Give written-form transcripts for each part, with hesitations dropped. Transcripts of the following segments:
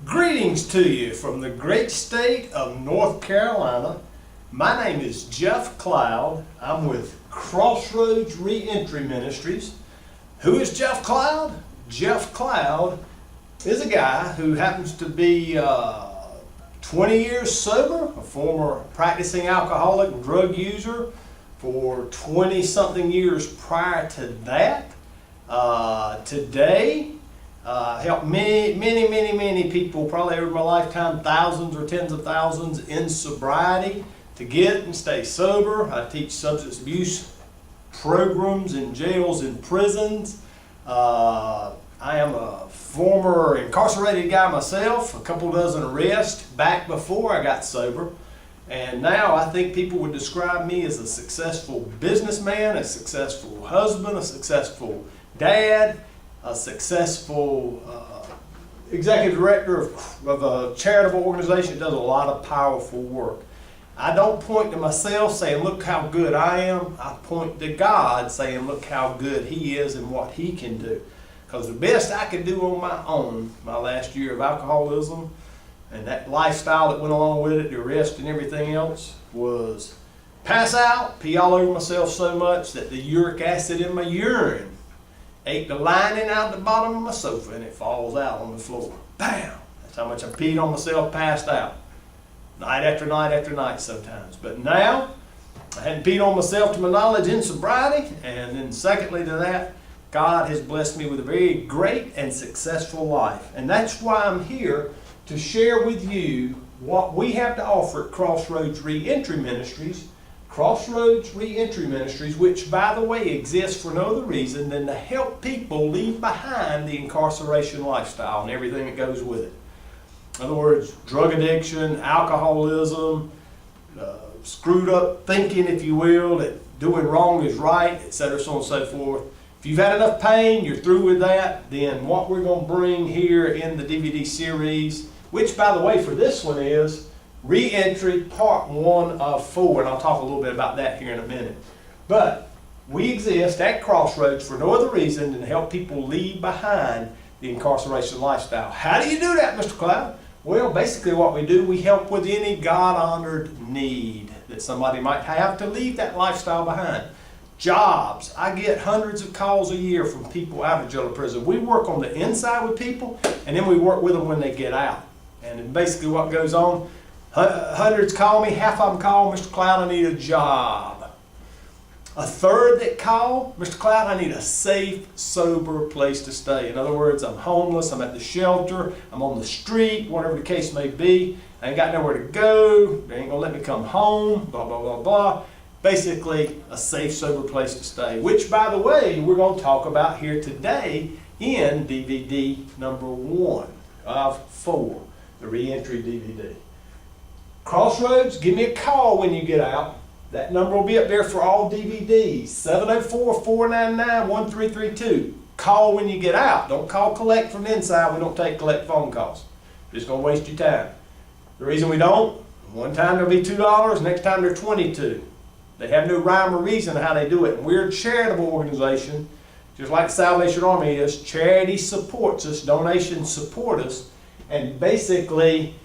Greetings to you from the great state of North Carolina. My name is Jeff Cloud. I'm with Crossroads Reentry Ministries. Who is Jeff Cloud? Jeff Cloud is a guy who happens to be 20 years sober, a former practicing alcoholic and drug user for 20-something years prior to that. Today, helped many people, probably over my lifetime, thousands or tens of thousands in sobriety to get and stay sober. I teach substance abuse programs in jails and prisons. I am a former incarcerated guy myself, a couple dozen arrests back before I got sober. And now I think people would describe me as a successful businessman, a successful husband, a successful dad, a successful executive director of a charitable organization that does a lot of powerful work. I don't point to myself saying, look how good I am. I point to God saying, look how good He is and what He can do. Because the best I could do on my own, my last year of alcoholism, and that lifestyle that went along with it, the arrest and everything else, was pass out, pee all over myself so much that the uric acid in my urine ate the lining out the bottom of my sofa and it falls out on the floor. Bam! That's how much I peed on myself, passed out. Night after night after night sometimes. But now, I hadn't peed on myself to my knowledge in sobriety, and then secondly to that, God has blessed me with a very great and successful life. And that's why I'm here to share with you what we have to offer at Crossroads Reentry Ministries. Crossroads Reentry Ministries, which by the way exists for no other reason than to help people leave behind the incarceration lifestyle and everything that goes with it. In other words, drug addiction, alcoholism, screwed up thinking, if you will, that doing wrong is right, etc., so on and so forth. If you've had enough pain, you're through with that, then what we're going to bring here in the DVD series, which by the way for this one is Reentry Part I of 4, and I'll talk a little bit about that here in a minute. But we exist at Crossroads for no other reason than to help people leave behind the incarceration lifestyle. How do you do that, Mr. Cloud? Well, basically what we do, we help with any God-honored need that somebody might have to leave that lifestyle behind. Jobs. I get hundreds of calls a year from people out of jail or prison. We work on the inside with people, and then we work with them when they get out. And basically what goes on, hundreds call me, half of them call, Mr. Cloud, I need a job. A third that call, Mr. Cloud, I need a safe, sober place to stay. In other words, I'm homeless, I'm at the shelter, I'm on the street, whatever the case may be. I ain't got nowhere to go, they ain't gonna let me come home, blah, blah, blah, blah. Basically, a safe, sober place to stay, which, by the way, we're going to talk about here today in DVD number 1 of 4, the Reentry DVD. Crossroads, give me a call when you get out. That number will be up there for all DVDs, 704-499-1332. Call when you get out. Don't call collect from inside. We don't take collect phone calls. Just going to waste your time. The reason we don't, one time there'll be $2, next time they're $22. They have no rhyme or reason how they do it. And we're a charitable organization, just like the Salvation Army is. Charity supports us, donations support us, and basically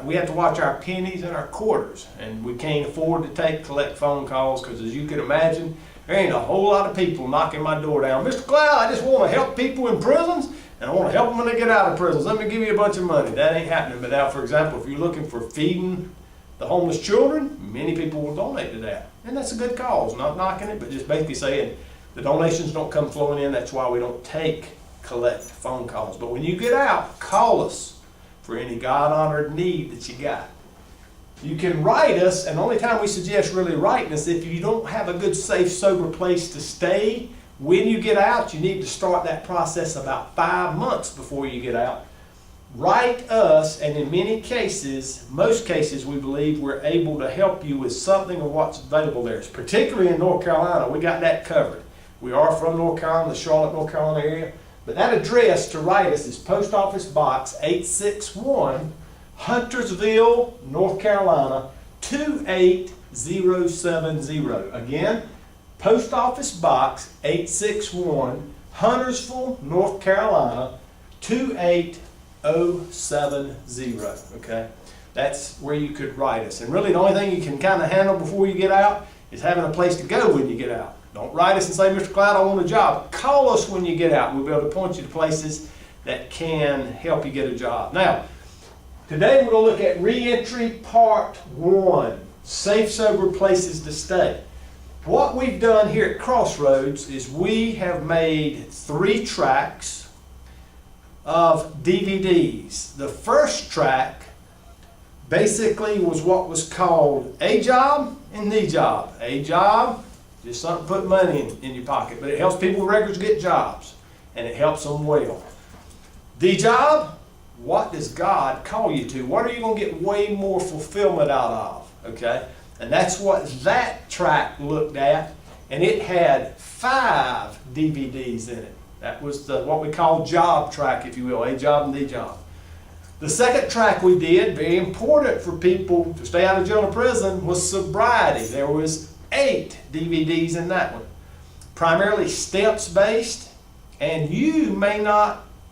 we have to watch our pennies and our quarters, and we can't afford to collect phone calls because, as you can imagine, there ain't a whole lot of people knocking my door down. Mr. Cloud, I just want to help people in prisons, and I want to help them when they get out of prisons. Let me give you a bunch of money. That ain't happening. But now, for example, if you're looking for feeding the homeless children, many people will donate to that. And that's a good cause, not knocking it, but just basically saying the donations don't come flowing in. That's why we don't collect phone calls. But when you get out, call us for any God-honored need that you got. You can write us, and the only time we suggest really writing us if you don't have a good, safe, sober place to stay. When you get out, you need to start that process about 5 months before you get out. Write us, and in many cases, most cases, we believe we're able to help you with something of what's available there. Particularly in North Carolina, we got that covered. We are from North Carolina, the Charlotte, North Carolina area. But that address to write us is Post Office Box 861, Huntersville, North Carolina, 28070. Again, Post Office Box 861, Huntersville, North Carolina, 28070. 070, okay? That's where you could write us. And really the only thing you can kind of handle before you get out is having a place to go when you get out. Don't write us and say, Mr. Cloud, I want a job. Call us when you get out. We'll be able to point you to places that can help you get a job. Now, today we're going to look at Reentry Part I, Safe, Sober Places to Stay. What we've done here at Crossroads is we have made 3 tracks of DVDs. The first track basically was what was called A Job and The Job. A Job, just something to put money in your pocket, but it helps people with records get jobs, and it helps them well. The Job, what does God call you to? What are you going to get way more fulfillment out of? Okay? And that's what that track looked at, and it had 5 DVDs in it. That was what we call job track, if you will, A Job and The Job. The second track we did, very important for people to stay out of jail or prison, was sobriety. There was 8 DVDs in that one. Primarily steps-based, and you may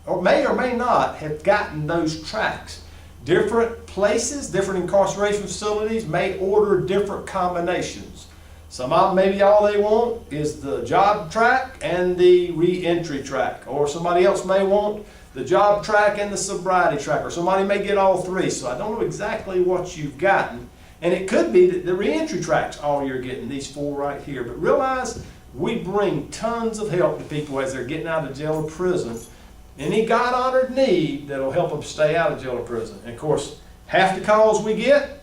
or may not have gotten those tracks. Different places, different incarceration facilities may order different combinations. Some of them, maybe all they want is the job track and the reentry track. Or somebody else may want the job track and the sobriety track. Or somebody may get all 3. So I don't know exactly what you've gotten. And it could be that the reentry track's all you're getting, these 4 right here. But realize we bring tons of help to people as they're getting out of jail or prison. Any God-honored need that'll help them stay out of jail or prison. And of course, half the calls we get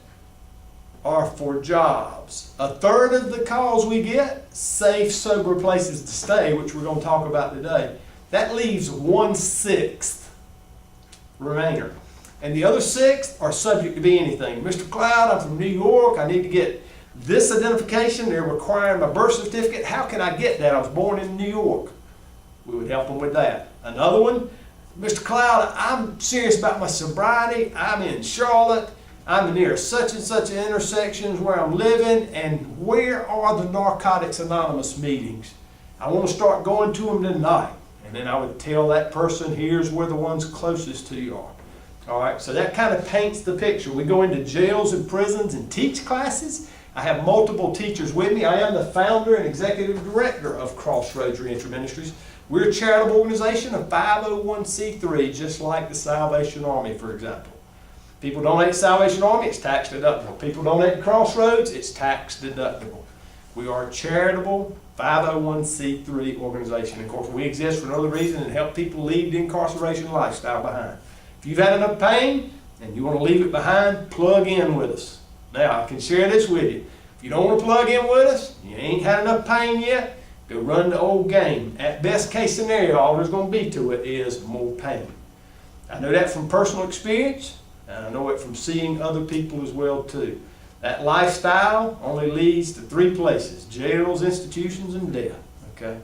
are for jobs. 1/3 of the calls we get, safe, sober places to stay, which we're going to talk about today. That leaves 1/6 remainder. And the other 6 are subject to be anything. Mr. Cloud, I'm from New York. I need to get this identification. They're requiring my birth certificate. How can I get that? I was born in New York. We would help them with that. Another one, Mr. Cloud, I'm serious about my sobriety. I'm in Charlotte. I'm near such and such intersections where I'm living, and where are the Narcotics Anonymous meetings? I want to start going to them tonight. And then I would tell that person, here's where the ones closest to you are. All right, so that kind of paints the picture. We go into jails and prisons and teach classes. I have multiple teachers with me. I am the founder and executive director of Crossroads Reentry Ministries. We're a charitable organization, a 501c3, just like the Salvation Army, for example. People donate to Salvation Army, it's tax deductible. People donate to Crossroads, it's tax deductible. We are a charitable 501c3 organization. Of course, we exist for another reason and help people leave the incarceration lifestyle behind. If you've had enough pain and you want to leave it behind, plug in with us. Now, I can share this with you. If you don't want to plug in with us, you ain't had enough pain yet, go run the old game. At best case scenario, all there's going to be to it is more pain. I know that from personal experience, and I know it from seeing other people as well too. That lifestyle only leads to 3 places: jails, institutions, and death. Okay?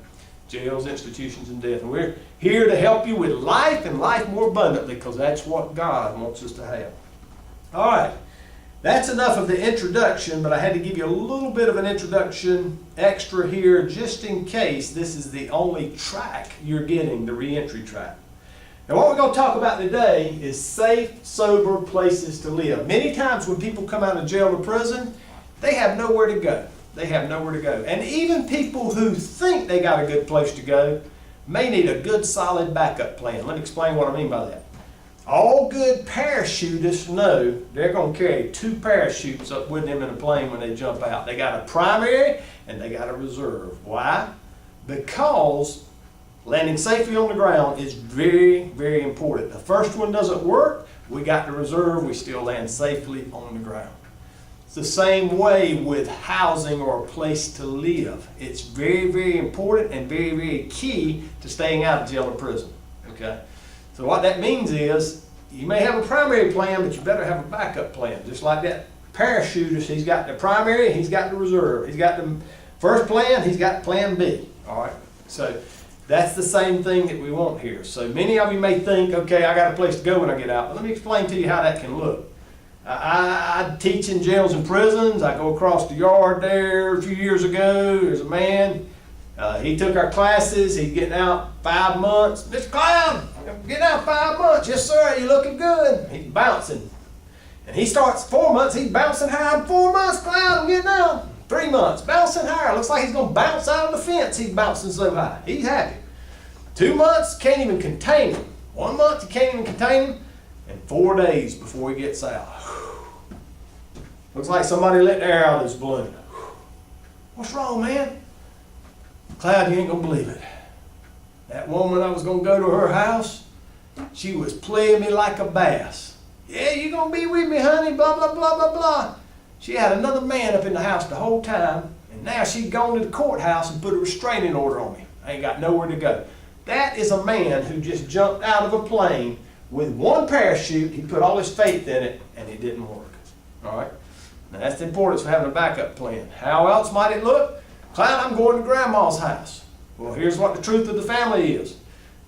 Jails, institutions, and death. And we're here to help you with life and life more abundantly, because that's what God wants us to have. All right. That's enough of the introduction, but I had to give you a little bit of an introduction extra here just in case this is the only track you're getting, the reentry track. Now what we're going to talk about today is safe, sober places to live. Many times when people come out of jail or prison, they have nowhere to go. They have nowhere to go. And even people who think they got a good place to go may need a good solid backup plan. Let me explain what I mean by that. All good parachutists know they're going to carry 2 parachutes up with them in a plane when they jump out. They got a primary and they got a reserve. Why? Because landing safely on the ground is very, very important. The first one doesn't work, we got the reserve, we still land safely on the ground. It's the same way with housing or a place to live. It's very, very important and very, very key to staying out of jail or prison. Okay? So what that means is, you may have a primary plan, but you better have a backup plan. Just like that parachutist, he's got the primary, he's got the reserve. He's got the first plan, he's got plan B. All right? So that's the same thing that we want here. So many of you may think, okay, I got a place to go when I get out. But let me explain to you how that can look. I teach in jails and prisons. I go across the yard there a few years ago. There's a man. He took our classes. He's getting out 5 months. Mr. Cloud, I'm getting out 5 months. Yes, sir. You looking good. He's bouncing. And he starts 4 months. He's bouncing high. I'm 4 months, Cloud. I'm getting out. 3 months. Bouncing higher. Looks like he's going to bounce out of the fence. He's bouncing so high. He's happy. 2 months, can't even contain him. 1 month, you can't even contain him. And 4 days before he gets out. Looks like somebody let the air out of his balloon. What's wrong, man? Cloud, you ain't gonna believe it. That woman I was gonna go to her house, she was playing me like a bass. Yeah, you gonna be with me, honey, blah, blah, blah, blah, blah. She had another man up in the house the whole time, and now she's gone to the courthouse and put a restraining order on me. I ain't got nowhere to go. That is a man who just jumped out of a plane with one parachute. He put all his faith in it, and it didn't work. All right? Now that's the importance of having a backup plan. How else might it look? Cloud, I'm going to Grandma's house. Well, here's what the truth of the family is.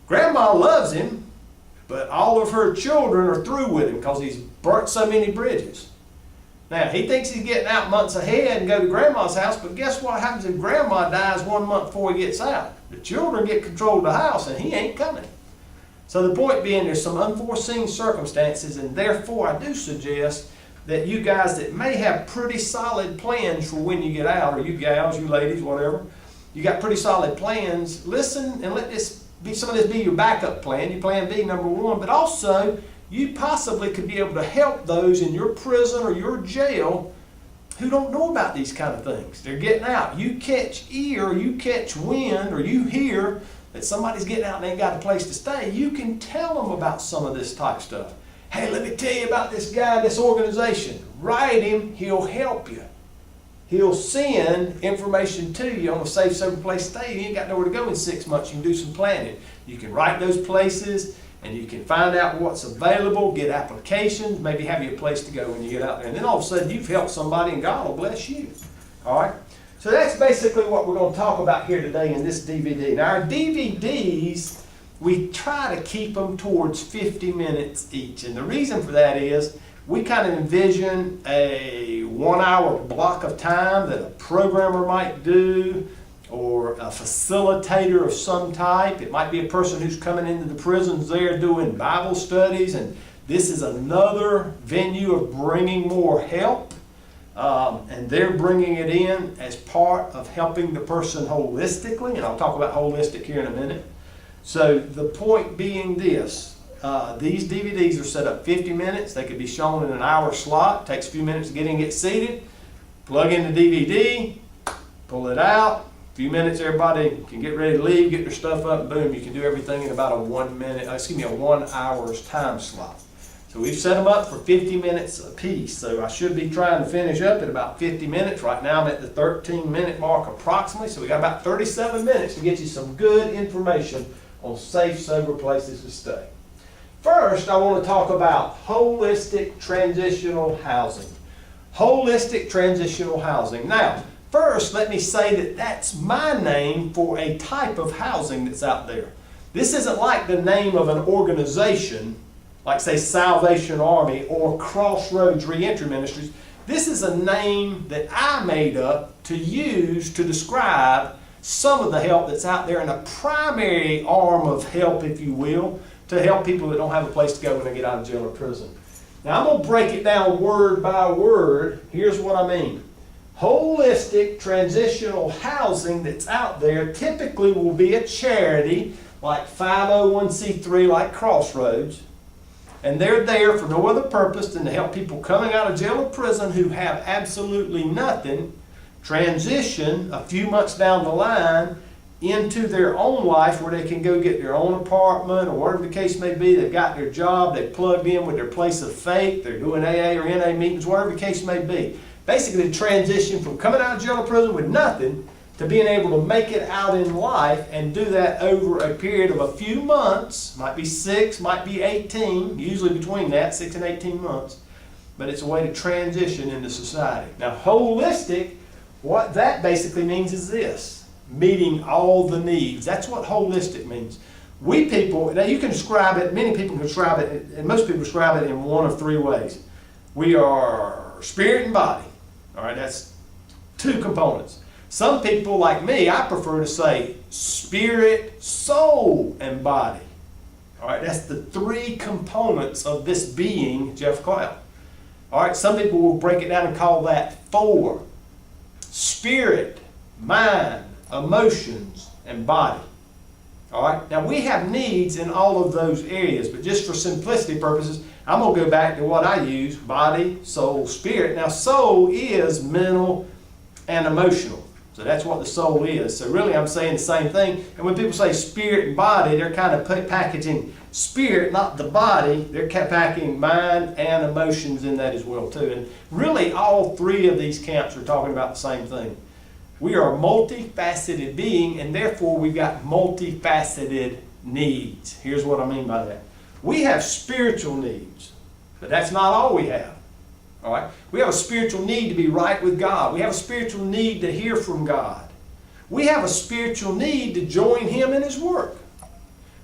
Grandma loves him, but all of her children are through with him because he's burnt so many bridges. Now, he thinks he's getting out months ahead and go to Grandma's house, but guess what happens if Grandma dies 1 month before he gets out? The children get control of the house, and he ain't coming. So the point being, there's some unforeseen circumstances, and therefore I do suggest that you guys that may have pretty solid plans for when you get out, or you gals, you ladies, whatever, you got pretty solid plans, listen and let some of this be your backup plan, your plan B, number one, but also you possibly could be able to help those in your prison or your jail who don't know about these kind of things. They're getting out. You catch ear, or you catch wind, or you hear that somebody's getting out and they ain't got a place to stay. You can tell them about some of this type stuff. Hey, let me tell you about this guy, this organization. Write him, he'll help you. He'll send information to you on a safe, sober place to stay. You ain't got nowhere to go in 6 months. You can do some planning. You can write those places, and you can find out what's available, get applications, maybe have you a place to go when you get out there. And then all of a sudden, you've helped somebody, and God will bless you. All right? So that's basically what we're going to talk about here today in this DVD. Now, our DVDs, we try to keep them towards 50 minutes each. And the reason for that is we kind of envision a 1 hour block of time that a programmer might do, or a facilitator of some type. It might be a person who's coming into the prisons there doing Bible studies, and this is another venue of bringing more help. And they're bringing it in as part of helping the person holistically, and I'll talk about holistic here in a minute. So the point being this, these DVDs are set up 50 minutes. They could be shown in an hour slot. It takes a few minutes to get in and get seated. Plug in the DVD, pull it out. A few minutes, everybody can get ready to leave, get their stuff up, and boom, you can do everything in about a 1 hour's time slot. So we've set them up for 50 minutes a piece. So I should be trying to finish up at about 50 minutes. Right now I'm at the 13-minute mark approximately. So we got about 37 minutes to get you some good information on safe, sober places to stay. First, I want to talk about holistic transitional housing. Holistic transitional housing. Now, first, let me say that that's my name for a type of housing that's out there. This isn't like the name of an organization, like say Salvation Army or Crossroads Reentry Ministries. This is a name that I made up to use to describe some of the help that's out there, and a primary arm of help, if you will, to help people that don't have a place to go when they get out of jail or prison. Now I'm going to break it down word by word. Here's what I mean. Holistic transitional housing that's out there typically will be a charity like 501c3 like Crossroads, and they're there for no other purpose than to help people coming out of jail or prison who have absolutely nothing transition a few months down the line into their own life where they can go get their own apartment or whatever the case may be. They've got their job, they've plugged in with their place of faith, they're doing AA or NA meetings, whatever the case may be. Basically, the transition from coming out of jail or prison with nothing to being able to make it out in life, and do that over a period of a few months, might be 6, might be 18, usually between that, 6 and 18 months, but it's a way to transition into society. Now, holistic, what that basically means is this: meeting all the needs. That's what holistic means. We people, now you can describe it, many people can describe it, and most people describe it in one of 3 ways. We are spirit and body. All right, that's 2 components. Some people like me, I prefer to say spirit, soul, and body. All right, that's the three components of this being, Jeff Cloud. All right, some people will break it down and call that four: spirit, mind, emotions, and body. All right, now we have needs in all of those areas, but just for simplicity purposes, I'm going to go back to what I use: body, soul, spirit. Now, soul is mental and emotional. So that's what the soul is. So really I'm saying the same thing. And when people say spirit and body, they're kind of packaging spirit, not the body. They're packing mind and emotions in that as well too. And really all three of these camps are talking about the same thing. We are a multifaceted being, and therefore we've got multifaceted needs. Here's what I mean by that. We have spiritual needs, but that's not all we have. All right? We have a spiritual need to be right with God. We have a spiritual need to hear from God. We have a spiritual need to join Him in His work.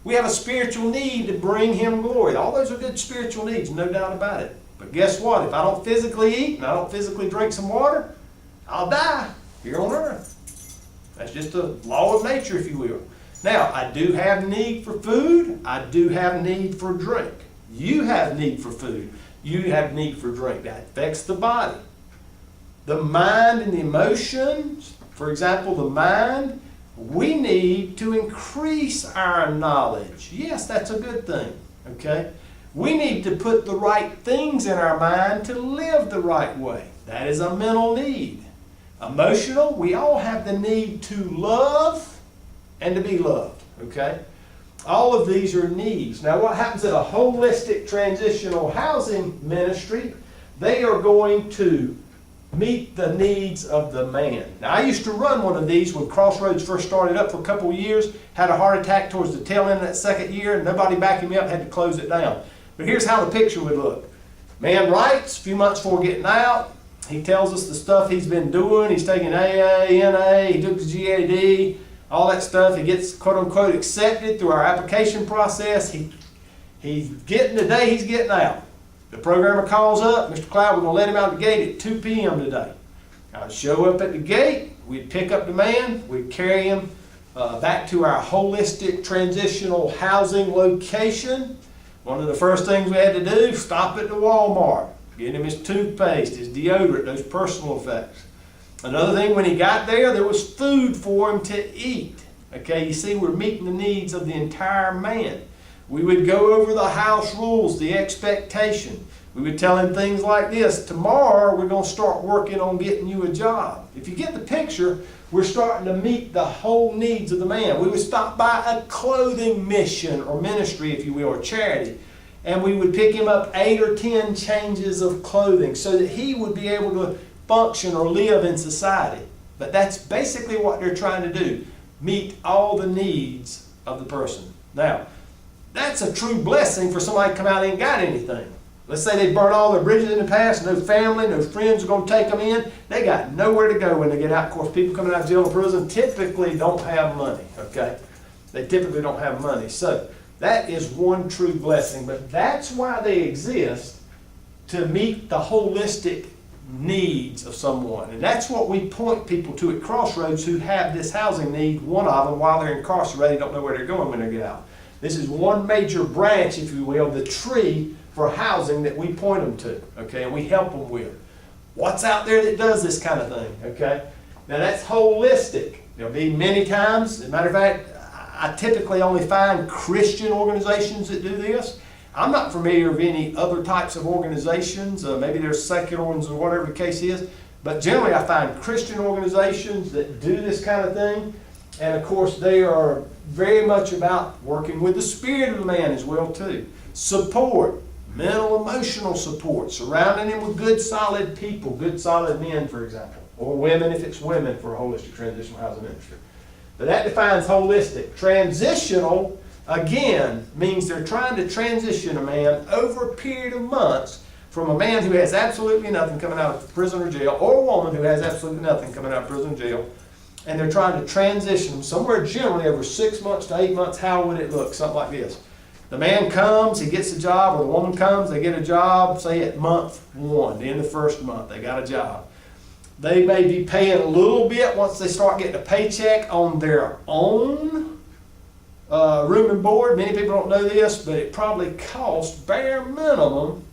We have a spiritual need to bring Him glory. All those are good spiritual needs, no doubt about it. But guess what? If I don't physically eat and I don't physically drink some water, I'll die here on earth. That's just a law of nature, if you will. Now, I do have need for food. I do have need for drink. You have need for food. You have need for drink. That affects the body. The mind and the emotions, for example, the mind, we need to increase our knowledge. Yes, that's a good thing, okay? We need to put the right things in our mind to live the right way. That is a mental need. Emotional, we all have the need to love and to be loved, okay? All of these are needs. Now what happens at a holistic transitional housing ministry, they are going to meet the needs of the man. Now I used to run one of these when Crossroads first started up for a couple of years, had a heart attack towards the tail end of that second year, and nobody backing me up, had to close it down. But here's how the picture would look. Man writes a few months before getting out. He tells us the stuff he's been doing. He's taking AA, NA, he took the GAD, all that stuff. He gets quote-unquote accepted through our application process. He's getting the day he's getting out. The programmer calls up, Mr. Cloud, we're going to let him out the gate at 2 p.m. today. I'd show up at the gate, we'd pick up the man, we'd carry him back to our holistic transitional housing location. One of the first things we had to do, stop at the Walmart, get him his toothpaste, his deodorant, those personal effects. Another thing, when he got there was food for him to eat. Okay, you see, we're meeting the needs of the entire man. We would go over the house rules, the expectation. We would tell him things like this: tomorrow we're going to start working on getting you a job. If you get the picture, we're starting to meet the whole needs of the man. We would stop by a clothing mission or ministry, if you will, or charity, and we would pick him up 8 or 10 changes of clothing so that he would be able to function or live in society. But that's basically what they're trying to do, meet all the needs of the person. Now, that's a true blessing for somebody to come out and ain't got anything. Let's say they burnt all their bridges in the past, no family, no friends are going to take them in. They got nowhere to go when they get out. Of course, people coming out of jail or prison typically don't have money, okay? They typically don't have money. So that is one true blessing. But that's why they exist, to meet the holistic needs of someone. And that's what we point people to at Crossroads who have this housing need. One of them, while they're incarcerated, don't know where they're going when they get out. This is one major branch, if you will, the tree for housing that we point them to, okay, and we help them with. What's out there that does this kind of thing, okay? Now that's holistic. There'll be many times, as a matter of fact, I typically only find Christian organizations that do this. I'm not familiar with any other types of organizations. Maybe there's secular ones or whatever the case is, but generally I find Christian organizations that do this kind of thing. And of course they are very much about working with the spirit of the man as well too. Support, mental, emotional support, surrounding him with good solid people, good solid men, for example, or women if it's women for a holistic transitional housing ministry. But that defines holistic. Transitional, again, means they're trying to transition a man over a period of months from a man who has absolutely nothing coming out of prison or jail, or a woman who has absolutely nothing coming out of prison or jail, and they're trying to transition them somewhere generally over 6 months to 8 months. How would it look? Something like this. The man comes, he gets a job, or the woman comes, they get a job, say at month 1, the end of the first month, they got a job. They may be paying a little bit once they start getting a paycheck on their own room and board. Many people don't know this, but it probably costs bare minimum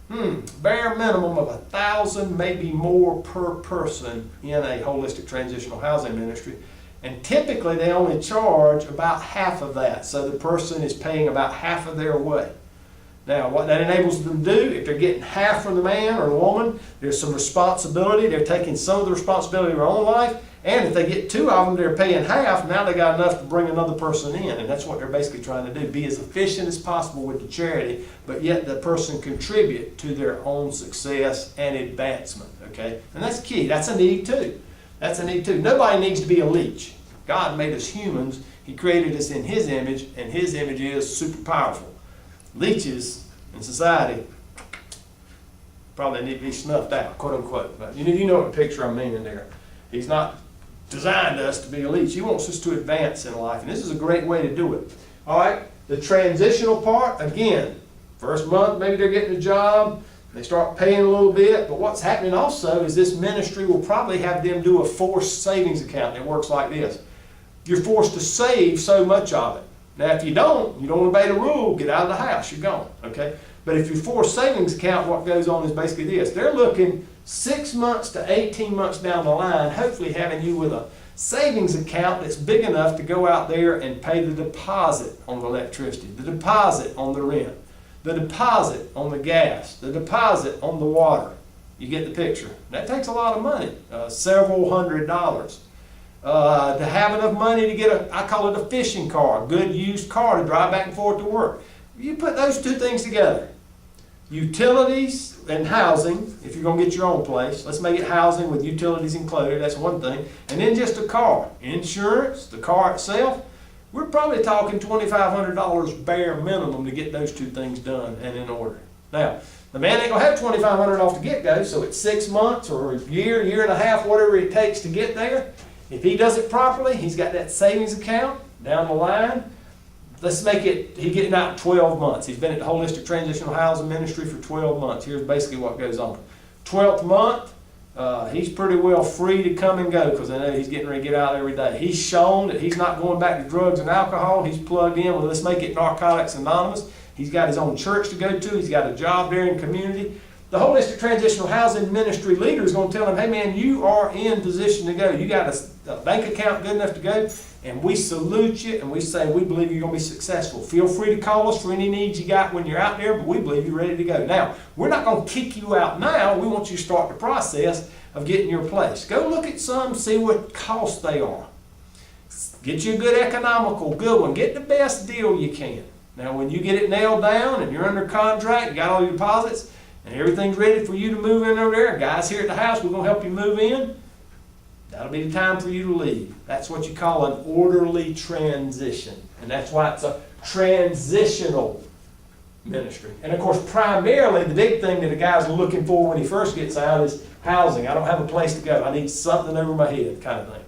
of $1,000, maybe more per person in a holistic transitional housing ministry. And typically they only charge about half of that. So the person is paying about half of their way. Now, what that enables them to do, if they're getting half from the man or the woman, there's some responsibility. They're taking some of the responsibility of their own life. And if they get two of them, they're paying half. Now they got enough to bring another person in. And that's what they're basically trying to do. Be as efficient as possible with the charity, but yet the person contribute to their own success and advancement. Okay? And that's key. That's a need too. That's a need too. Nobody needs to be a leech. God made us humans. He created us in His image, and His image is super powerful. Leeches in society probably need to be snuffed out, quote unquote. But you know what picture I'm meaning there. He's not designed us to be a leech. He wants us to advance in life, and this is a great way to do it. All right, the transitional part, again, first month maybe they're getting a job, they start paying a little bit, but what's happening also is this ministry will probably have them do a forced savings account. It works like this. You're forced to save so much of it. Now, if you don't obey the rule, get out of the house, you're gone, okay? But if you force savings account, what goes on is basically this. They're looking 6 months to 18 months down the line, hopefully having you with a savings account that's big enough to go out there and pay the deposit on the electricity, the deposit on the rent, the deposit on the gas, the deposit on the water. You get the picture. That takes a lot of money, several $100s. To have enough money to get I call it a fishing car, a good used car to drive back and forth to work. You put those two things together, utilities and housing, if you're going to get your own place, let's make it housing with utilities included, that's one thing, and then just a car. Insurance, the car itself, we're probably talking $2,500 bare minimum to get those two things done and in order. Now, the man ain't going to have $2,500 off the get-go, so it's 6 months or a year, year and a half, whatever it takes to get there. If he does it properly, he's got that savings account down the line. Let's make it, he's getting out in 12 months. He's been at the Holistic Transitional Housing Ministry for 12 months. Here's basically what goes on. 12th month, he's pretty well free to come and go because I know he's getting ready to get out every day. He's shown that he's not going back to drugs and alcohol. He's plugged in with, let's make it Narcotics Anonymous. He's got his own church to go to. He's got a job there in the community. The Holistic Transitional Housing Ministry leader is going to tell him, hey man, you are in position to go. You got a bank account good enough to go, and we salute you, and we say we believe you're going to be successful. Feel free to call us for any needs you got when you're out there, but we believe you're ready to go. Now, we're not going to kick you out now. We want you to start the process of getting your place. Go look at some, see what cost they are. Get you a good economical, good one. Get the best deal you can. Now, when you get it nailed down and you're under contract, you got all your deposits, and everything's ready for you to move in over there, guys here at the house, we're going to help you move in. That'll be the time for you to leave. That's what you call an orderly transition. And that's why it's a transitional ministry. And of course, primarily, the big thing that a guy's looking for when he first gets out is housing. I don't have a place to go. I need something over my head, kind of thing.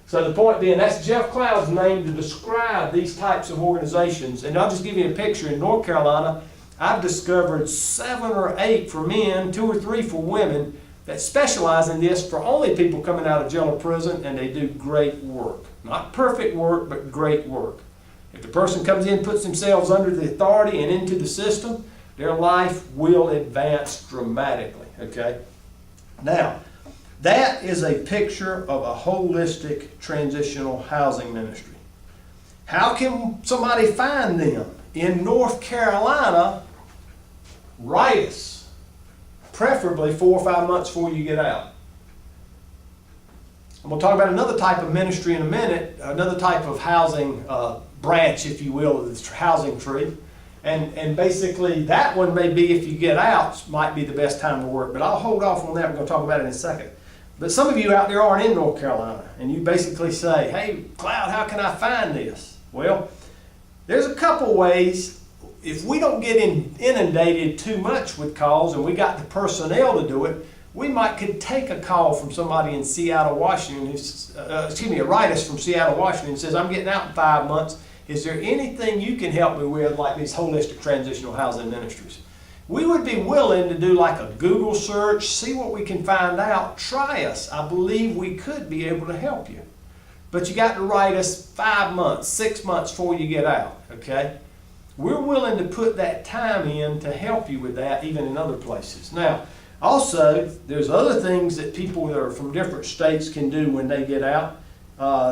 So the point being, that's Jeff Cloud's name to describe these types of organizations. And I'll just give you a picture. In North Carolina, I've discovered 7 or 8 for men, 2 or 3 for women that specialize in this for only people coming out of jail or prison, and they do great work. Not perfect work, but great work. If the person comes in, puts themselves under the authority and into the system, their life will advance dramatically, okay? Now, that is a picture of a holistic transitional housing ministry. How can somebody find them? In North Carolina, write us, preferably 4 or 5 months before you get out. I'm going to talk about another type of ministry in a minute, another type of housing branch, if you will, of this housing tree. And basically that one may be, if you get out, might be the best time to work. But I'll hold off on that. We're going to talk about it in a second. But some of you out there aren't in North Carolina, and you basically say, hey, Cloud, how can I find this? Well, there's a couple ways. If we don't get inundated too much with calls and we got the personnel to do it, we could take a call from somebody in Seattle, Washington, write us from Seattle, Washington, and says, I'm getting out in 5 months. Is there anything you can help me with, like these holistic transitional housing ministries? we would be willing to do like a Google search, see what we can find out, try us. I believe we could be able to help you. But you got to write us 5 months, 6 months before you get out, okay? We're willing to put that time in to help you with that, even in other places. Now, also, there's other things that people that are from different states can do when they get out.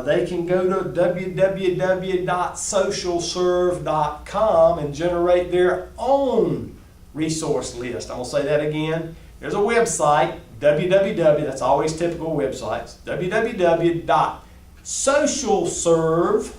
They can go to www.socialserve.com and generate their own resource list. I'm going to say that again. There's a website, that's always typical websites, www.socialserve,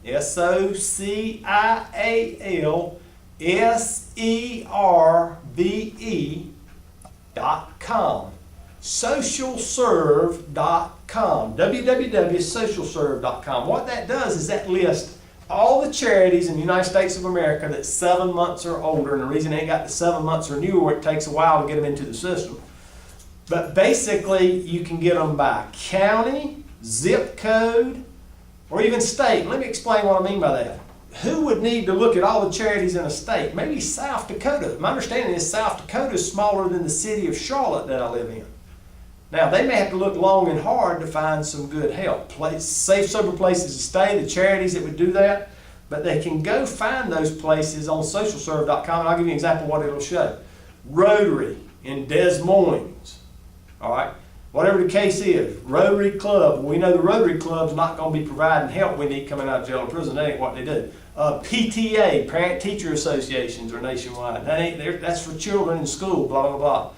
socialserve.com. Socialserve.com. www.socialserve.com. What that does is that lists all the charities in the United States of America that's 7 months or older, and the reason they ain't got the 7 months or newer, it takes a while to get them into the system. But basically, you can get them by county, zip code, or even state. Let me explain what I mean by that. Who would need to look at all the charities in a state? Maybe South Dakota. My understanding is South Dakota is smaller than the city of Charlotte that I live in. Now, they may have to look long and hard to find some good help. Safe, sober places to stay, the charities that would do that. But they can go find those places on socialserve.com, and I'll give you an example of what it'll show. Rotary in Des Moines. All right? Whatever the case is, Rotary Club. We know the Rotary Club's not going to be providing help we need coming out of jail or prison. That ain't what they do. PTA, Parent-Teacher Associations, are nationwide. That's for children in school, blah, blah, blah.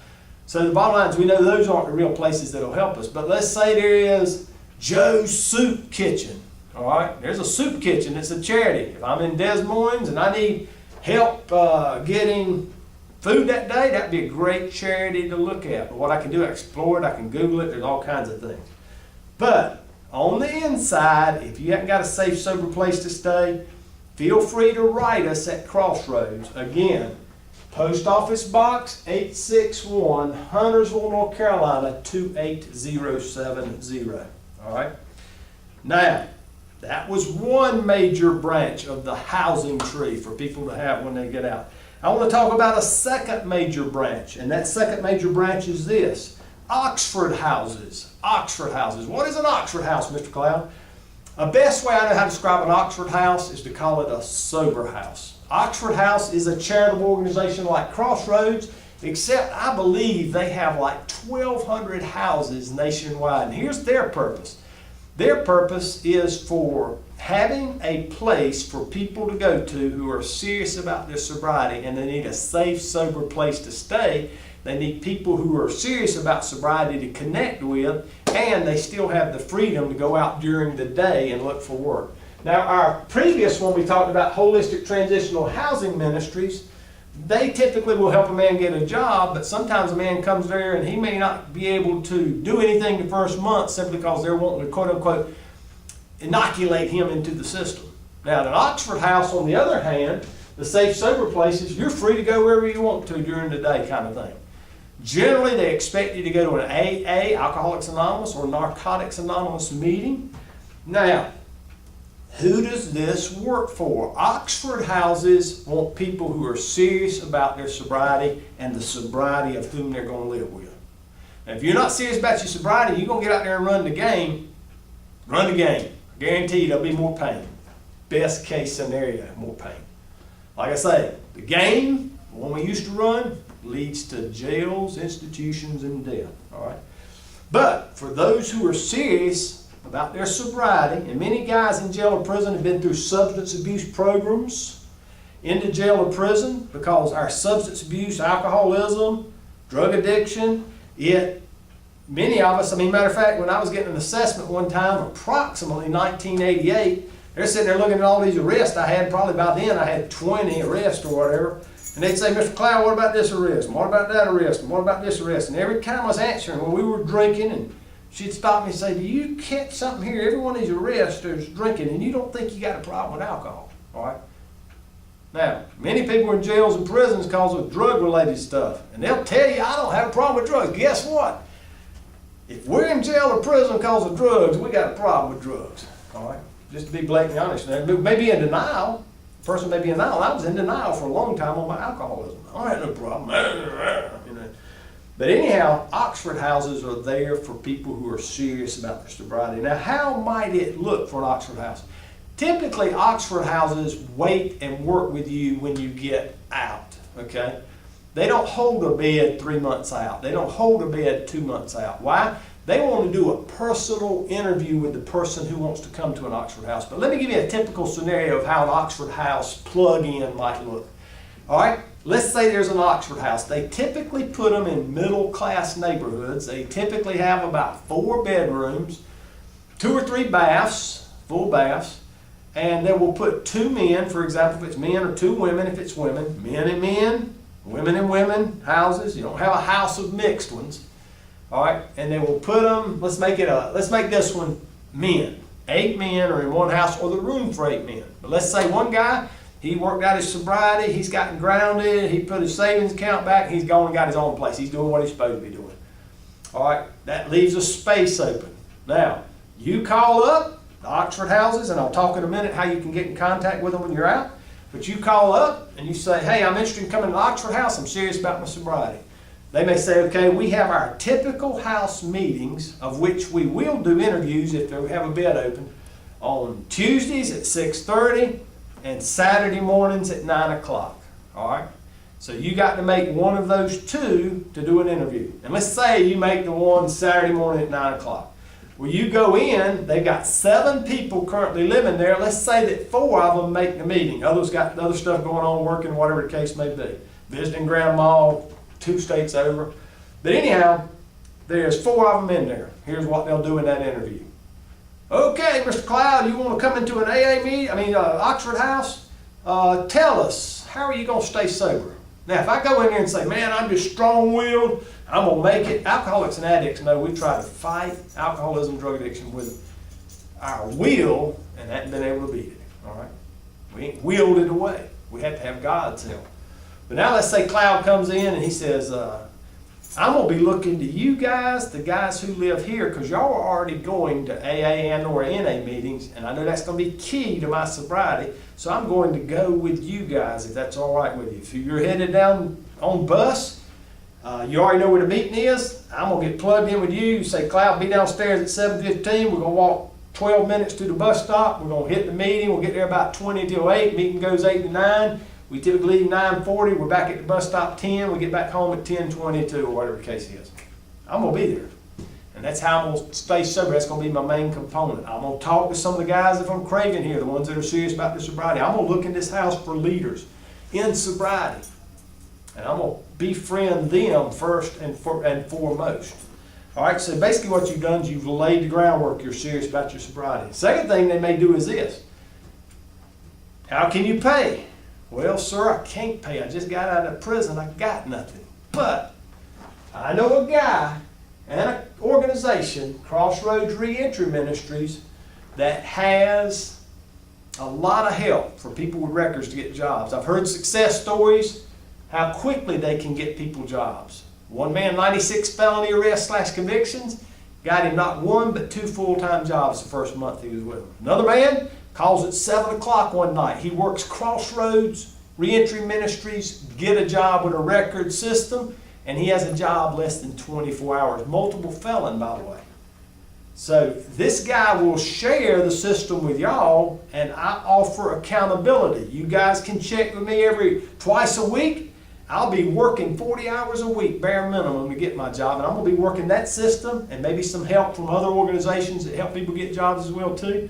So the bottom line is we know those aren't the real places that will help us. But let's say there is Joe's Soup Kitchen. All right? There's a soup kitchen. It's a charity. If I'm in Des Moines and I need help getting food that day, that'd be a great charity to look at. But what I can do, I explore it, I can Google it, there's all kinds of things. But on the inside, if you haven't got a safe, sober place to stay, feel free to write us at Crossroads. Again, Post Office Box 861, Huntersville, North Carolina 28070. All right? Now, that was one major branch of the housing tree for people to have when they get out. I want to talk about a second major branch, and that second major branch is this: Oxford houses. Oxford houses. What is an Oxford house, Mr. Cloud? The best way I know how to describe an Oxford house is to call it a sober house. Oxford House is a charitable organization like Crossroads, except I believe they have like 1,200 houses nationwide. And here's their purpose. Their purpose is for having a place for people to go to who are serious about their sobriety and they need a safe, sober place to stay. They need people who are serious about sobriety to connect with, and they still have the freedom to go out during the day and look for work. Now, our previous one, we talked about holistic transitional housing ministries. They typically will help a man get a job, but sometimes a man comes there and he may not be able to do anything the first month simply because they're wanting to, quote unquote, inoculate him into the system. Now, at an Oxford house, on the other hand, the safe, sober places, you're free to go wherever you want to during the day kind of thing. Generally, they expect you to go to an AA, Alcoholics Anonymous, or Narcotics Anonymous meeting. Now, who does this work for? Oxford houses want people who are serious about their sobriety and the sobriety of whom they're going to live with. Now, if you're not serious about your sobriety, you're going to get out there and run the game. Run the game. I guarantee you there'll be more pain. Best case scenario, more pain. Like I say, the game, the one we used to run, leads to jails, institutions, and death. All right? But for those who are serious about their sobriety, and many guys in jail or prison have been through substance abuse programs into jail or prison because our substance abuse, alcoholism, drug addiction, many of us, matter of fact, when I was getting an assessment one time, approximately 1988, they're sitting there looking at all these arrests I had. Probably by then I had 20 arrests or whatever. And they'd say, Mr. Cloud, what about this arrest? And what about that arrest? And what about this arrest? And every time I was answering, well, we were drinking, and she'd stop me and say, do you catch something here? Every one of these arrests is drinking, and you don't think you got a problem with alcohol, all right? Now, many people are in jails and prisons because of drug-related stuff. And they'll tell you, I don't have a problem with drugs. Guess what? If we're in jail or prison because of drugs, we got a problem with drugs, all right? Just to be blatantly honest. They may be in denial, person may be in denial. I was in denial for a long time on my alcoholism. I had no problem. You know. But anyhow, Oxford houses are there for people who are serious about their sobriety. Now, how might it look for an Oxford house? Typically, Oxford houses wait and work with you when you get out, okay? They don't hold a bed 3 months out. They don't hold a bed 2 months out. Why? They want to do a personal interview with the person who wants to come to an Oxford house. But let me give you a typical scenario of how an Oxford house plug-in might look. All right, let's say there's an Oxford house. They typically put them in middle-class neighborhoods. They typically have about 4 bedrooms, 2 or 3 baths, full baths, and they will put 2 men, for example, if it's men, or 2 women if it's women, men and men, women and women houses. You don't have a house of mixed ones. All right, and they will put them, let's make this one men. 8 men are in one house, or the room for 8 men. But let's say one guy, he worked out his sobriety, he's gotten grounded, he put his savings account back, he's gone and got his own place. He's doing what he's supposed to be doing. All right, that leaves a space open. Now, you call up the Oxford houses, and I'll talk in a minute how you can get in contact with them when you're out. But you call up and you say, hey, I'm interested in coming to the Oxford house. I'm serious about my sobriety. They may say, okay, we have our typical house meetings, of which we will do interviews if they have a bed open, on Tuesdays at 6:30 and Saturday mornings at 9 o'clock. All right? So you got to make one of those 2 to do an interview. And let's say you make the one Saturday morning at 9 o'clock. Well, you go in, they've got 7 people currently living there. Let's say that 4 of them make the meeting. Others got other stuff going on, working, whatever the case may be. Visiting grandma 2 states over. But anyhow, there's 4 of them in there. Here's what they'll do in that interview. Okay, Mr. Cloud, you want to come into an AA meeting, Oxford house? Tell us, how are you going to stay sober? Now, if I go in there and say, man, I'm just strong-willed, I'm going to make it. Alcoholics and addicts know we try to fight alcoholism, drug addiction with our will, and haven't been able to beat it, all right? We ain't willed it away. We have to have God's help. But now let's say Cloud comes in and he says, I'm going to be looking to you guys, the guys who live here, because y'all are already going to AA and or NA meetings, and I know that's going to be key to my sobriety, so I'm going to go with you guys, if that's all right with you. If you're headed down on bus, you already know where the meeting is, I'm going to get plugged in with you. You say, Cloud, be downstairs at 7:15. We're going to walk 12 minutes to the bus stop. We're going to hit the meeting. We'll get there about 20 till 8. Meeting goes 8 to 9. We typically leave 9:40. We're back at the bus stop 10. We get back home at 10:22 or whatever the case is. I'm going to be there. And that's how I'm going to stay sober. That's going to be my main component. I'm going to talk to some of the guys that I'm craving here, the ones that are serious about their sobriety. I'm going to look in this house for leaders in sobriety. And I'm going to befriend them first and foremost. All right, so basically what you've done is you've laid the groundwork. You're serious about your sobriety. Second thing they may do is this. How can you pay? Well, sir, I can't pay. I just got out of prison. I got nothing. But I know a guy and an organization, Crossroads Reentry Ministries, that has a lot of help for people with records to get jobs. I've heard success stories, how quickly they can get people jobs. One man, 96 felony arrests / convictions, got him not 1 but 2 full-time jobs the first month he was with them. Another man calls at 7 o'clock one night. He works Crossroads Reentry Ministries, get a job with a record system, and he has a job less than 24 hours. Multiple felon, by the way. So this guy will share the system with y'all, and I offer accountability. You guys can check with me twice a week. I'll be working 40 hours a week, bare minimum, to get my job. And I'm going to be working that system and maybe some help from other organizations that help people get jobs as well, too.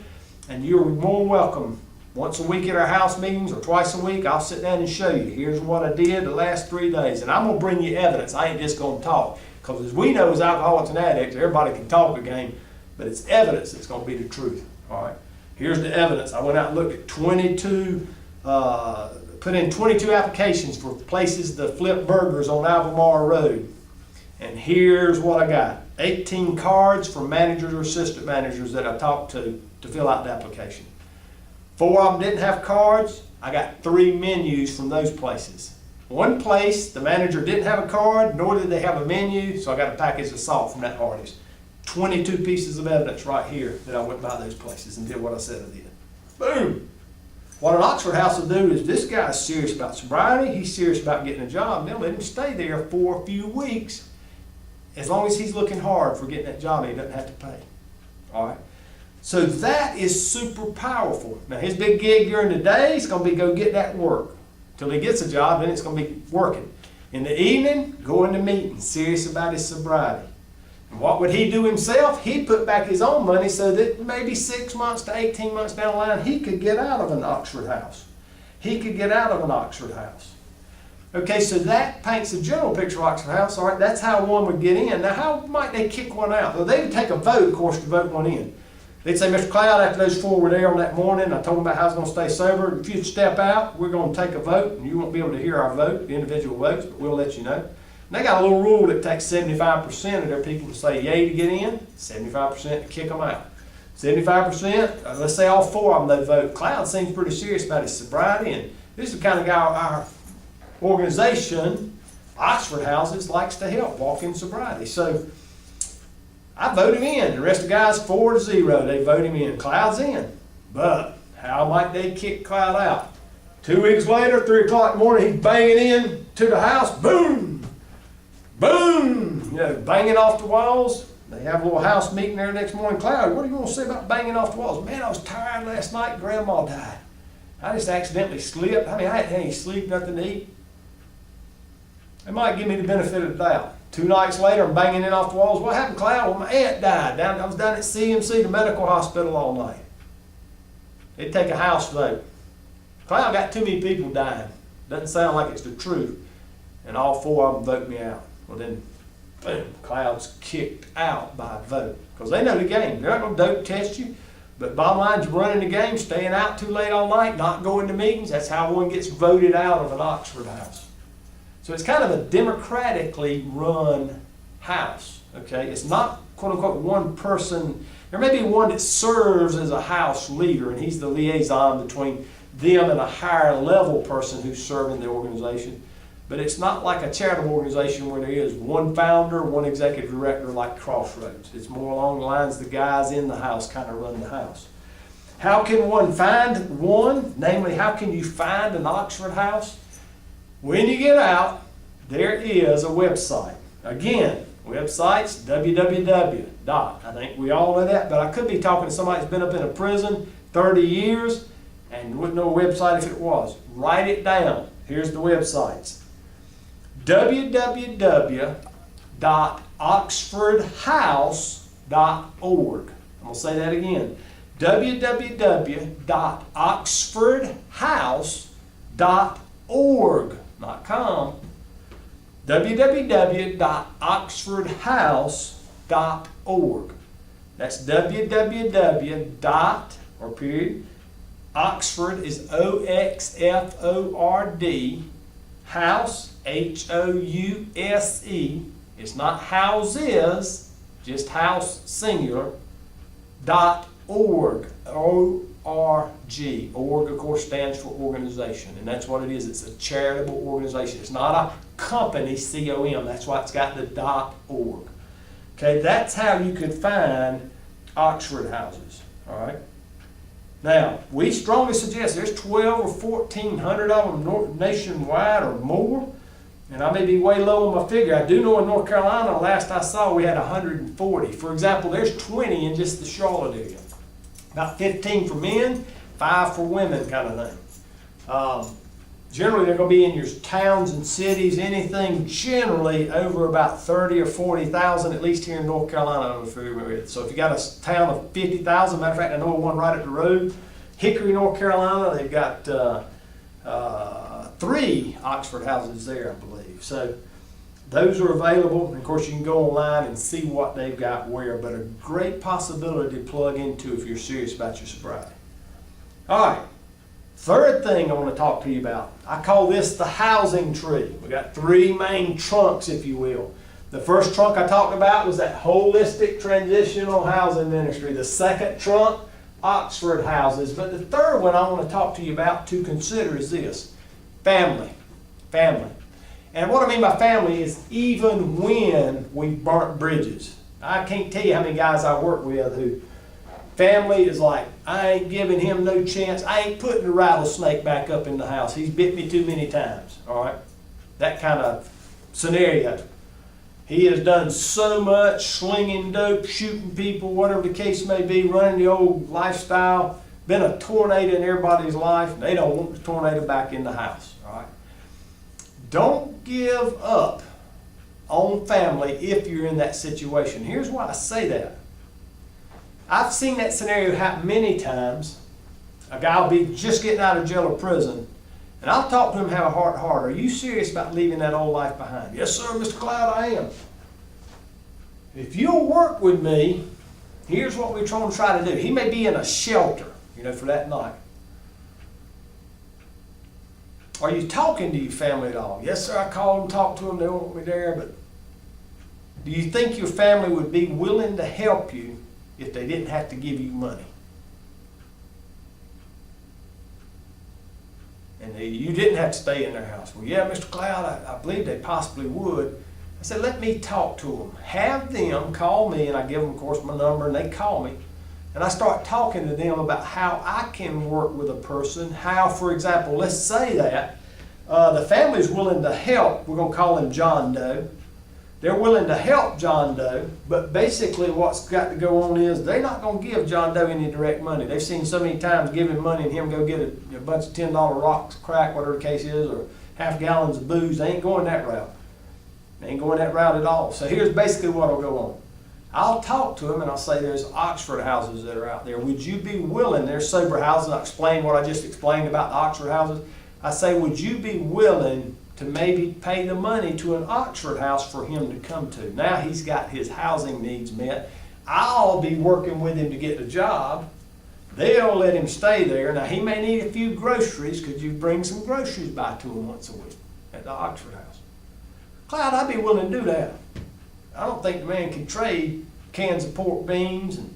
And you're more than welcome. Once a week at our house meetings or twice a week, I'll sit down and show you. Here's what I did the last 3 days. And I'm going to bring you evidence. I ain't just going to talk. Because as we know as alcoholics and addicts, everybody can talk a game, but it's evidence that's going to be the truth. All right. Here's the evidence. I went out and looked at 22 put in 22 applications for places to flip burgers on Albemarle Road. And here's what I got. 18 cards from managers or assistant managers that I talked to fill out the application. 4 of them didn't have cards. I got 3 menus from those places. One place, the manager didn't have a card, nor did they have a menu, so I got a package of salt from that artist. 22 pieces of evidence right here that I went by those places and did what I said I did. Boom! What an Oxford House will do is this guy's serious about sobriety, he's serious about getting a job, and they'll let him stay there for a few weeks as long as he's looking hard for getting that job and he doesn't have to pay. All right? So that is super powerful. Now his big gig during the day is going to be go get that work. Till he gets a job, then it's going to be working. In the evening, going to meetings, serious about his sobriety. And what would he do himself? He'd put back his own money so that maybe 6 months to 18 months down the line, he could get out of an Oxford House. He could get out of an Oxford House. Okay, so that paints a general picture of Oxford House. All right, that's how one would get in. Now, how might they kick one out? Well, they would take a vote, of course, to vote one in. They'd say, Mr. Cloud, after those 4 were there on that morning, I told them about how I was going to stay sober. If you'd step out, we're going to take a vote, and you won't be able to hear our vote, the individual votes, but we'll let you know. And they got a little rule that takes 75% of their people to say yay to get in, 75% to kick them out. 75%, let's say all 4 of them they vote. Cloud seems pretty serious about his sobriety, and this is the kind of guy our organization, Oxford Houses, likes to help walk in sobriety. So I vote him in. The rest of the guys 4-0. They vote him in. Cloud's in. But how might they kick Cloud out? 2 weeks later, 3 o'clock in the morning, he's banging in to the house. Boom! Boom! You know, banging off the walls. They have a little house meeting there next morning. Cloud, what are you going to say about banging off the walls? Man, I was tired last night. Grandma died. I just accidentally slipped. I mean, I hadn't any sleep, nothing to eat. They might give me the benefit of the doubt. 2 nights later, I'm banging in off the walls. What happened, Cloud? Well, my aunt died. I was down at CMC, the medical hospital, all night. They'd take a house vote. Cloud got too many people dying. Doesn't sound like it's the truth. And all 4 of them vote me out. Well, then, boom, Cloud's kicked out by a vote. Because they know the game. They're not going to dope test you. But bottom line, you're running the game, staying out too late all night, not going to meetings. That's how one gets voted out of an Oxford House. So it's kind of a democratically run house, okay? It's not, quote unquote, one person. There may be one that serves as a house leader, and he's the liaison between them and a higher level person who's serving the organization. But it's not like a charitable organization where there is one founder, one executive director like Crossroads. It's more along the lines the guys in the house kind of run the house. How can one find one? Namely, how can you find an Oxford House? When you get out, there is a website. Again, websites, www. I think we all know that, but I could be talking to somebody that's been up in a prison 30 years and wouldn't know a website if it was. Write it down. Here's the websites. www.oxfordhouse.org. I'm going to say that again. www.oxfordhouse.org. Not com. www.oxfordhouse.org. That's www. or period. Oxford is OXFORD. House, HOUSE. It's not houses, just house singular. .org. O-R-G. Org, of course, stands for organization, and that's what it is. It's a charitable organization. It's not a company, C-O-M. That's why it's got the .org. Okay, that's how you could find Oxford Houses. All right. Now, we strongly suggest there's 12 or 1,400 of them nationwide or more, and I may be way low on my figure. I do know in North Carolina, last I saw, we had 140. For example, there's 20 in just the Charlotte area. About 15 for men, 5 for women kind of thing. Generally, they're going to be in your towns and cities, anything generally over about 30 or 40,000, at least here in North Carolina, I'm familiar with. So if you got a town of 50,000, matter of fact, I know one right up the road, Hickory, North Carolina, they've got 3 Oxford Houses there, I believe. So those are available. And of course, you can go online and see what they've got where, but a great possibility to plug into if you're serious about your sobriety. All right. Third thing I want to talk to you about, I call this the housing tree. We got 3 main trunks, if you will. The first trunk I talked about was that holistic transitional housing ministry. The second trunk, Oxford Houses. But the third one I want to talk to you about to consider is this, family. Family. And what I mean by family is even when we burnt bridges. I can't tell you how many guys I work with who Family is like, I ain't giving him no chance. I ain't putting the rattlesnake back up in the house. He's bit me too many times, all right? That kind of scenario. He has done so much, slinging dope, shooting people, whatever the case may be, running the old lifestyle, been a tornado in everybody's life. They don't want the tornado back in the house, all right? Don't give up on family if you're in that situation. Here's why I say that. I've seen that scenario happen many times. A guy will be just getting out of jail or prison, and I'll talk to him, have a heart-to-heart. Are you serious about leaving that old life behind? Yes, sir, Mr. Cloud, I am. If you'll work with me, here's what we're trying to try to do. He may be in a shelter, for that night. Are you talking to your family at all? Yes, sir, I called them, talked to them, they don't want me there, but do you think your family would be willing to help you if they didn't have to give you money? And you didn't have to stay in their house. Well, yeah, Mr. Cloud, I believe they possibly would. I said, let me talk to them. Have them call me, and I give them, of course, my number, and they call me. And I start talking to them about how I can work with a person. How, for example, let's say that the family is willing to help. We're going to call him John Doe. They're willing to help John Doe, but basically what's got to go on is they're not going to give John Doe any direct money. They've seen so many times give him money and him go get a bunch of $10 rocks, crack, whatever the case is, or half gallons of booze. They ain't going that route. They ain't going that route at all. So here's basically what will go on. I'll talk to them and I'll say there's Oxford houses that are out there. Would you be willing, there's sober houses, I explain what I just explained about the Oxford houses. I say, would you be willing to maybe pay the money to an Oxford house for him to come to? Now he's got his housing needs met. I'll be working with him to get the job. They'll let him stay there. Now he may need a few groceries. Could you bring some groceries by to him once a week at the Oxford house? Cloud, I'd be willing to do that. I don't think the man can trade cans of pork beans and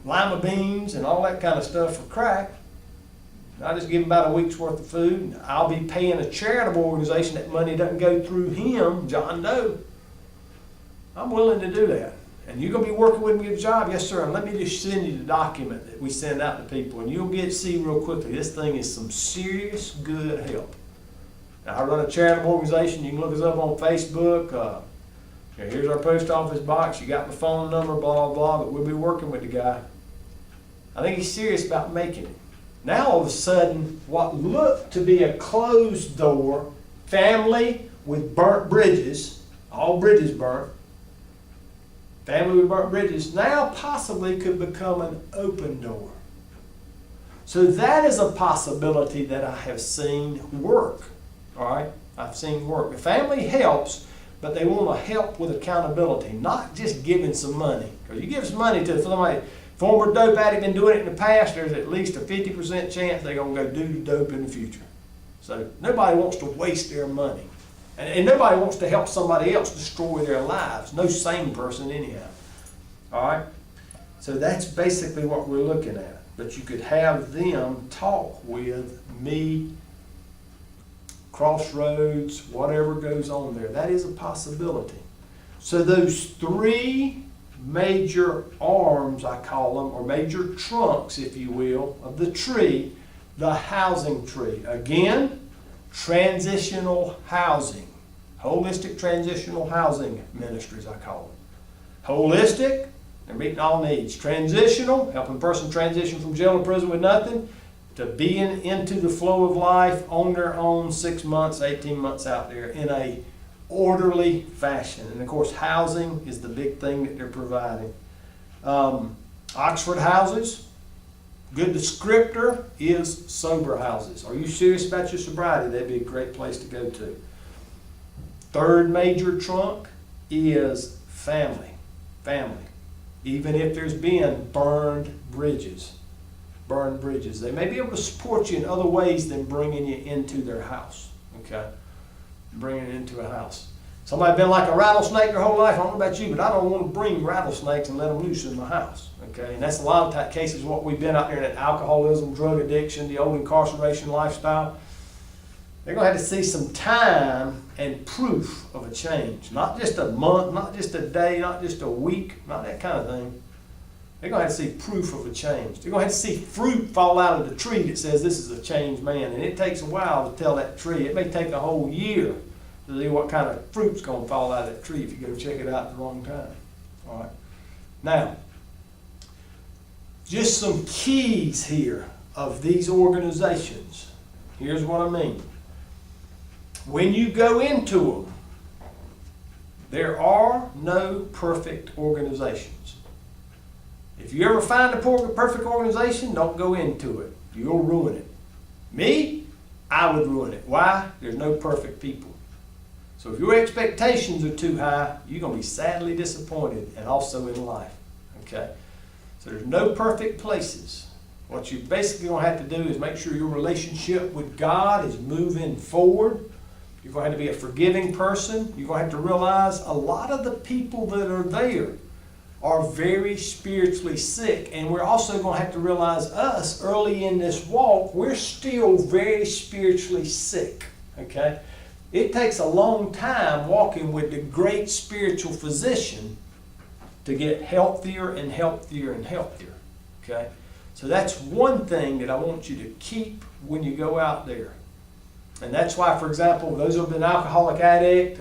lima beans and all that kind of stuff for crack. I just give him about a week's worth of food. I'll be paying a charitable organization. That money doesn't go through him, John Doe. I'm willing to do that. And you're going to be working with me at a job? Yes, sir. And let me just send you the document that we send out to people. And you'll get to see real quickly. This thing is some serious good help. Now, I run a charitable organization. You can look us up on Facebook. Here's our post office box. You got my phone number, blah, blah, blah. But we'll be working with the guy. I think he's serious about making it. Now, all of a sudden, what looked to be a closed door, family with burnt bridges, all bridges burnt, family with burnt bridges, now possibly could become an open door. So that is a possibility that I have seen work, all right? I've seen work. The family helps, but they want to help with accountability, not just giving some money. Because you give some money to somebody, former dope addict been doing it in the past, there's at least a 50% chance they're going to go do the dope in the future. So nobody wants to waste their money. And nobody wants to help somebody else destroy their lives. No sane person anyhow. All right? So that's basically what we're looking at. But you could have them talk with me, Crossroads, whatever goes on there. That is a possibility. So those three major arms, I call them, or major trunks, if you will, of the tree, the housing tree. Again, transitional housing. Holistic transitional housing ministries, I call them. Holistic, they're meeting all needs. Transitional, helping a person transition from jail to prison with nothing to being into the flow of life on their own 6 months, 18 months out there in a orderly fashion. And of course, housing is the big thing that they're providing. Oxford houses, good descriptor is sober houses. Are you serious about your sobriety? That'd be a great place to go to. Third major trunk is family. Family. Even if there's been burned bridges. Burned bridges. They may be able to support you in other ways than bringing you into their house. Okay? Bringing it into a house. Somebody been like a rattlesnake their whole life. I don't know about you, but I don't want to bring rattlesnakes and let them loose in my house. Okay? And that's a lot of cases what we've been out there in that alcoholism, drug addiction, the old incarceration lifestyle. They're going to have to see some time and proof of a change. Not just a month, not just a day, not just a week, not that kind of thing. They're going to have to see proof of a change. They're going to have to see fruit fall out of the tree that says this is a changed man. And it takes a while to tell that tree. It may take a whole year to see what kind of fruit's going to fall out of that tree if you go check it out at the wrong time. All right. Now, just some keys here of these organizations. Here's what I mean. When you go into them, there are no perfect organizations. If you ever find a perfect organization, don't go into it. You'll ruin it. Me, I would ruin it. Why? There's no perfect people. So if your expectations are too high, you're going to be sadly disappointed, and also in life. Okay? So there's no perfect places. What you're basically going to have to do is make sure your relationship with God is moving forward. You're going to have to be a forgiving person. You're going to have to realize a lot of the people that are there are very spiritually sick. And we're also going to have to realize us early in this walk, we're still very spiritually sick. Okay? It takes a long time walking with the great spiritual physician to get healthier and healthier and healthier. Okay? So that's one thing that I want you to keep when you go out there. And that's why, for example, those who have been alcoholic addict,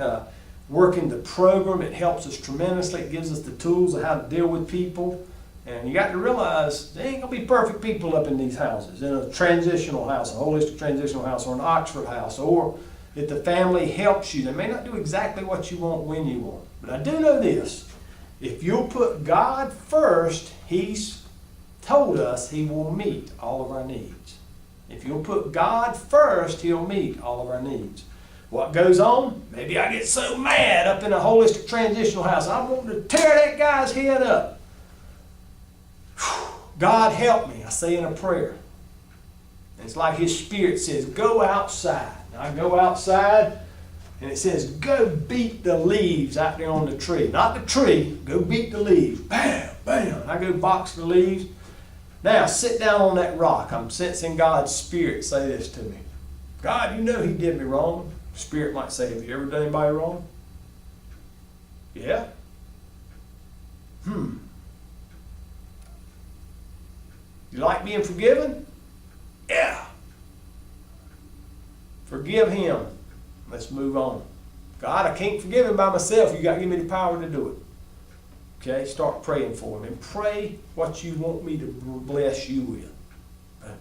working the program, it helps us tremendously. It gives us the tools of how to deal with people. And you got to realize there ain't going to be perfect people up in these houses, in a transitional house, a holistic transitional house, or an Oxford house, or if the family helps you. They may not do exactly what you want when you want. But I do know this. If you'll put God first, He's told us He will meet all of our needs. If you'll put God first, He'll meet all of our needs. What goes on? Maybe I get so mad up in a holistic transitional house. I want to tear that guy's head up. God help me, I say in a prayer. And it's like His Spirit says, go outside. And I go outside, and it says, go beat the leaves out there on the tree. Not the tree, go beat the leaves. Bam, bam. I go box the leaves. Now, sit down on that rock. I'm sensing God's Spirit say this to me. God, you know He did me wrong. The Spirit might say, have you ever done anybody wrong? Yeah. You like being forgiven? Yeah. Forgive him. Let's move on. God, I can't forgive him by myself. You got to give me the power to do it. Okay, start praying for him. And pray what you want me to bless you with.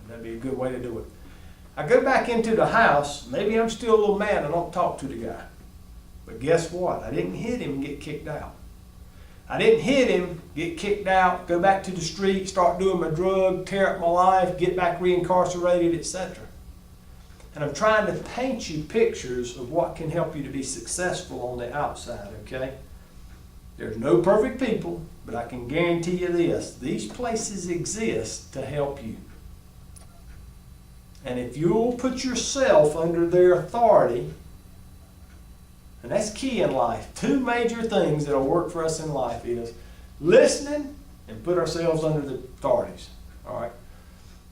That'd be a good way to do it. I go back into the house. Maybe I'm still a little mad. I don't talk to the guy. But guess what? I didn't hit him and get kicked out. I didn't hit him, get kicked out, go back to the street, start doing my drug, tear up my life, get back reincarcerated, etc. And I'm trying to paint you pictures of what can help you to be successful on the outside, okay? There's no perfect people, but I can guarantee you this. These places exist to help you. And if you'll put yourself under their authority, and that's key in life. Two major things that will work for us in life is listening and put ourselves under the authorities. All right?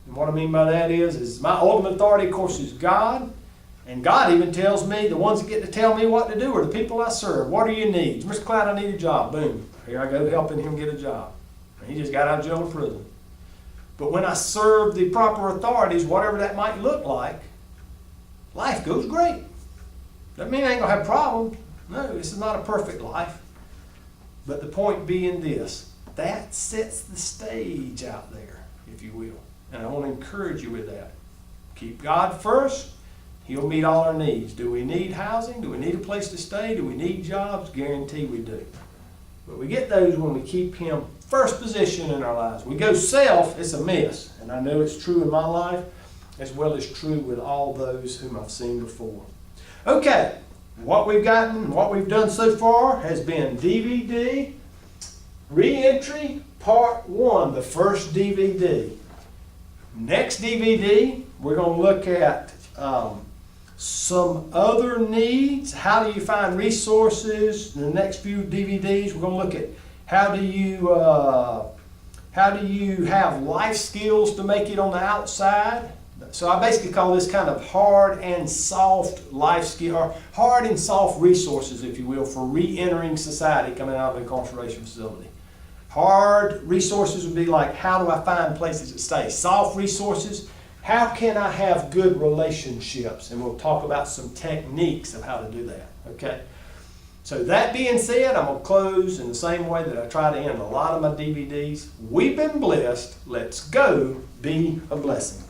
And what I mean by that is my ultimate authority, of course, is God. And God even tells me, the ones that get to tell me what to do are the people I serve. What are your needs? Mr. Cloud, I need a job. Boom. Here I go helping him get a job. And he just got out of jail or prison. But when I serve the proper authorities, whatever that might look like, life goes great. Doesn't mean I ain't going to have problems. No, this is not a perfect life. But the point being this, that sets the stage out there, if you will. And I want to encourage you with that. Keep God first. He'll meet all our needs. Do we need housing? Do we need a place to stay? Do we need jobs? Guarantee we do. But we get those when we keep Him first position in our lives. We go self, it's a mess. And I know it's true in my life as well as true with all those whom I've seen before. Okay, what we've gotten, what we've done so far has been DVD, Reentry Part 1, the first DVD. Next DVD, we're going to look at some other needs. How do you find resources? In the next few DVDs, we're going to look at how do you have life skills to make it on the outside. So I basically call this kind of hard and soft life skill, or hard and soft resources, if you will, for re-entering society coming out of an incarceration facility. Hard resources would be like, how do I find places to stay? Soft resources, how can I have good relationships? And we'll talk about some techniques of how to do that, okay? So that being said, I'm going to close in the same way that I try to end a lot of my DVDs. We've been blessed. Let's go be a blessing.